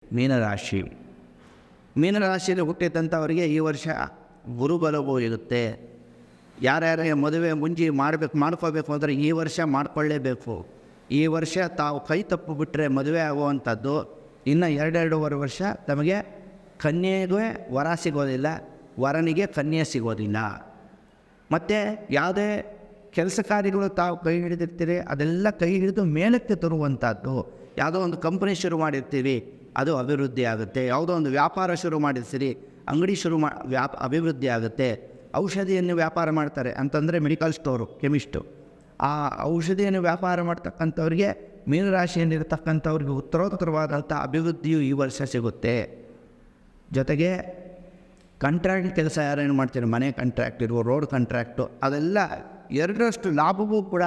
ಮೀನರಾಶಿ. ಮೀನರಾಶಿಯಲ್ಲಿ ಹುಟ್ಟಿದಂಥವರಿಗೆ ಈ ವರ್ಷ ಗುರುಬಲವೂ ಇರುತ್ತೆ. ಯಾರ್ಯಾರಿಗೆ ಮದುವೆ ಮುಂಜಿ ಮಾಡ್ಕೋಬೇಕು ಅಂದರೆ ಈ ವರ್ಷ ಮಾಡ್ಕೊಳ್ಳೇಬೇಕು. ಈ ವರ್ಷ ತಾವು ಕೈ ತಪ್ಪು ಬಿಟ್ಟರೆ ಮದುವೆ ಆಗುವಂಥದ್ದು. ಇನ್ನು 2-2.5 ವರ್ಷ ತಮಗೆ ಕನ್ಯೆಗೆ ವರ ಸಿಗೋದಿಲ್ಲ, ವರನಿಗೆ ಕನ್ಯೆ ಸಿಗೋದಿಲ್ಲ. ಮತ್ತು ಯಾವುದೇ ಕೆಲಸ ಕಾರ್ಯಗಳು ತಾವು ಕೈ ಹಿಡಿದಿರ್ತೀರಿ ಅದೆಲ್ಲ ಕೈ ಹಿಡಿದು ಮೇಲಕ್ಕೆ ತರುವಂಥದ್ದು. ಯಾವುದೋ ಒಂದು ಕಂಪ್ನಿ ಶುರು ಮಾಡಿರ್ತೀವಿ, ಅದು ಅಭಿವೃದ್ಧಿ ಆಗುತ್ತೆ. ಯಾವುದೋ ಒಂದು ವ್ಯಾಪಾರ ಶುರು ಮಾಡಿರ್ತೀರಿ, ಅಂಗಡಿ ಅಭಿವೃದ್ಧಿ ಆಗುತ್ತೆ. ಔಷಧಿಯನ್ನು ವ್ಯಾಪಾರ ಮಾಡ್ತಾರೆ ಅಂತಂದರೆ ಮೆಡಿಕಲ್ ಸ್ಟೋರು, ಕೆಮಿಸ್ಟು. ಆ ಔಷಧಿಯನ್ನು ವ್ಯಾಪಾರ ಮಾಡ್ತಕ್ಕಂಥವ್ರಿಗೆ, ಮೀನರಾಶಿಯಲ್ಲಿರ್ತಕ್ಕಂಥವ್ರಿಗೆ ಉತ್ತರೋತ್ತರವಾದಂಥ ಅಭಿವೃದ್ಧಿಯು ಈ ವರ್ಷ ಸಿಗುತ್ತೆ. ಜೊತೆಗೆ ಕಾಂಟ್ರಾಕ್ಟ್ ಕೆಲಸ ಯಾರೇನು ಮಾಡ್ತೀರಿ, ಮನೆ ಕಾಂಟ್ರಾಕ್ಟ್ ಇರುವ, ರೋಡ್ ಕಾಂಟ್ರಾಕ್ಟು, ಅದೆಲ್ಲ 2ರಷ್ಟು ಲಾಭವೂ ಕೂಡ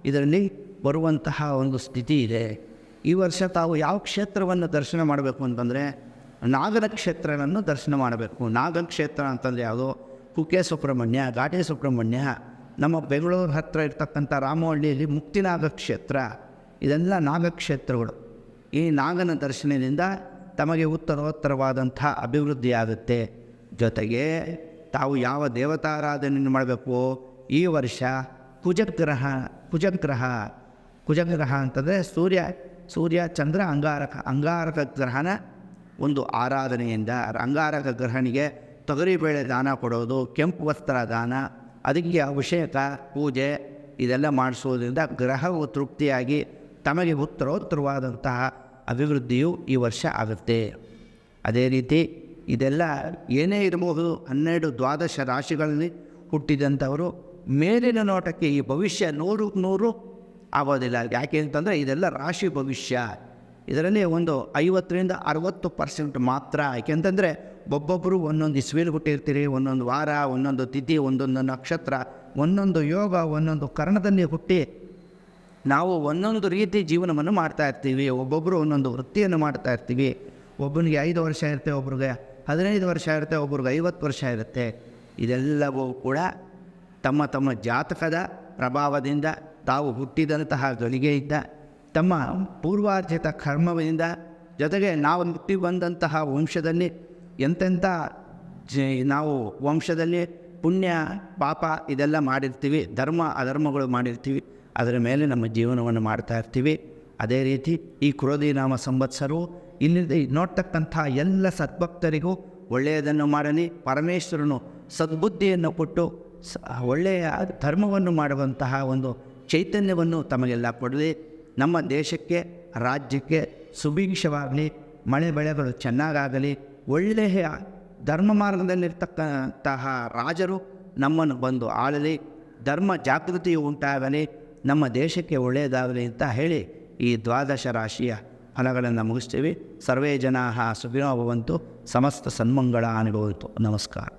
ಇದರಲ್ಲಿ ಬರುವಂತಹ ಒಂದು ಸ್ಥಿತಿ ಇದೆ. ಈ ವರ್ಷ ತಾವು ಯಾವ ಕ್ಷೇತ್ರವನ್ನು ದರ್ಶನ ಮಾಡಬೇಕು ಅಂತಂದರೆ ನಾಗರ ಕ್ಷೇತ್ರವನ್ನು ದರ್ಶನ ಮಾಡಬೇಕು. ನಾಗರ ಕ್ಷೇತ್ರ ಅಂತಂದರೆ ಯಾವುದು? ಕುಕ್ಕೆ ಸುಬ್ರಹ್ಮಣ್ಯ, ಘಾಟಿ ಸುಬ್ರಹ್ಮಣ್ಯ, ನಮ್ಮ ಬೆಂಗಳೂರು ಹತ್ತಿರ ಇರ್ತಕ್ಕಂಥ ರಾಮವಳ್ಳಿಯಲ್ಲಿ ಮುಕ್ತಿನಾಗ ಕ್ಷೇತ್ರ, ಇದೆಲ್ಲ ನಾಗಕ್ಷೇತ್ರಗಳು. ಈ ನಾಗನ ದರ್ಶನದಿಂದ ತಮಗೆ ಉತ್ತರೋತ್ತರವಾದಂಥ ಅಭಿವೃದ್ಧಿ ಆಗುತ್ತೆ. ಜೊತೆಗೆ ತಾವು ಯಾವ ದೇವತಾರಾಧನೆಯನ್ನು ಮಾಡಬೇಕು? ಈ ವರ್ಷ ಕುಜಗ್ರಹ ಅಂತಂದರೆ ಸೂರ್ಯ ಚಂದ್ರ ಅಂಗಾರಕ ಗ್ರಹನ ಒಂದು ಆರಾಧನೆಯಿಂದ, ಅಂಗಾರಕ ಗ್ರಹನಿಗೆ ತೊಗರಿಬೇಳೆ ದಾನ ಕೊಡೋದು, ಕೆಂಪು ವಸ್ತ್ರ ದಾನ, ಅದಕ್ಕೆ ಅಭಿಷೇಕ ಪೂಜೆ ಇದೆಲ್ಲ ಮಾಡಿಸೋದ್ರಿಂದ ಗ್ರಹವು ತೃಪ್ತಿಯಾಗಿ ತಮಗೆ ಉತ್ತರೋತ್ತರವಾದಂತಹ ಅಭಿವೃದ್ಧಿಯು ಈ ವರ್ಷ ಆಗುತ್ತೆ. ಅದೇ ರೀತಿ ಇದೆಲ್ಲ ಏನೇ ಇರಬಹುದು, 12-12 ರಾಶಿಗಳಲ್ಲಿ ಹುಟ್ಟಿದಂಥವರು ಮೇಲಿನ ನೋಟಕ್ಕೆ ಈ ಭವಿಷ್ಯ 100% ಆಗೋದಿಲ್ಲ. ಯಾಕೆ ಅಂತಂದರೆ ಇದೆಲ್ಲ ರಾಶಿ ಭವಿಷ್ಯ. ಇದರಲ್ಲಿ ಒಂದು 50-60% ಮಾತ್ರ. ಯಾಕೆಂತಂದರೆ ಒಬ್ಬೊಬ್ಬರು ಒಂದೊಂದು ಇಸ್ವಿಲಿ ಹುಟ್ಟಿರ್ತೀರಿ, ಒಂದೊಂದು ವಾರ, ಒಂದೊಂದು ತಿಥಿ, ಒಂದೊಂದು ನಕ್ಷತ್ರ, ಒಂದೊಂದು ಯೋಗ, ಒಂದೊಂದು ಕರ್ಣದಲ್ಲಿ ಹುಟ್ಟಿ ನಾವು ಒಂದೊಂದು ರೀತಿ ಜೀವನವನ್ನು ಮಾಡ್ತಾಯಿರ್ತೀವಿ. ಒಬ್ಬೊಬ್ಬರು ಒಂದೊಂದು ವೃತ್ತಿಯನ್ನು ಮಾಡ್ತಾಯಿರ್ತೀವಿ. ಒಬ್ಬನಿಗೆ 5 ವರ್ಷ ಇರುತ್ತೆ, ಒಬ್ರಿಗೆ 15 ವರ್ಷ ಇರುತ್ತೆ, ಒಬ್ರಿಗೆ 50 ವರ್ಷ ಇರುತ್ತೆ. ಇದೆಲ್ಲವೂ ಕೂಡ ತಮ್ಮ ತಮ್ಮ ಜಾತಕದ ಪ್ರಭಾವದಿಂದ, ತಾವು ಹುಟ್ಟಿದಂತಹ ಗಳಿಗೆಯಿಂದ, ತಮ್ಮ ಪೂರ್ವಾರ್ಜಿತ ಕರ್ಮದಿಂದ, ಜೊತೆಗೆ ನಾವು ಹುಟ್ಟಿ ಬಂದಂತಹ ವಂಶದಲ್ಲಿ ಎಂತೆಂಥ ನಾವು ವಂಶದಲ್ಲಿ ಪುಣ್ಯ ಪಾಪ ಇದೆಲ್ಲ ಮಾಡಿರ್ತೀವಿ, ಧರ್ಮ ಅಧರ್ಮಗಳು ಮಾಡಿರ್ತೀವಿ, ಅದರ ಮೇಲೆ ನಮ್ಮ ಜೀವನವನ್ನು ಮಾಡ್ತಾ ಇರ್ತೀವಿ. ಅದೇ ರೀತಿ ಈ ಕ್ರೋಧಿ ನಾಮ ಸಂವತ್ಸರವು ಇಲ್ಲಿ ನೋಡ್ತಕ್ಕಂಥ ಎಲ್ಲ ಸದ್ಭಕ್ತರಿಗೂ ಒಳ್ಳೆಯದನ್ನು ಮಾಡಲಿ, ಪರಮೇಶ್ವರನು ಸದ್ಬುದ್ಧಿಯನ್ನು ಕೊಟ್ಟು ಒಳ್ಳೆಯ ಧರ್ಮವನ್ನು ಮಾಡುವಂತಹ ಒಂದು ಚೈತನ್ಯವನ್ನು ತಮಗೆಲ್ಲ ಕೊಡಲಿ. ನಮ್ಮ ದೇಶಕ್ಕೆ, ರಾಜ್ಯಕ್ಕೆ ಸುಭಿಕ್ಷವಾಗಲಿ, ಮಳೆ ಬೆಳೆಗಳು ಚೆನ್ನಾಗಾಗಲಿ, ಒಳ್ಳೆಯ ಧರ್ಮ ಮಾರ್ಗದಲ್ಲಿರ್ತಕ್ಕಂತಹ ರಾಜರು ನಮ್ಮನ್ನು ಬಂದು ಆಳಲಿ, ಧರ್ಮ ಜಾಗೃತಿಯು ಉಂಟಾಗಲಿ, ನಮ್ಮ ದೇಶಕ್ಕೆ ಒಳ್ಳೆಯದಾಗಲಿ ಅಂತ ಹೇಳಿ ಈ 12 ರಾಶಿಯ ಫಲಗಳನ್ನು ಮುಗಿಸ್ತೀವಿ. ಸರ್ವೇ ಜನಾಃ ಸುಖಿನೋ ಭವಂತು, ಸಮಸ್ತ ಸನ್ಮಂಗಳಾನಿ ಭವಂತು. ನಮಸ್ಕಾರ.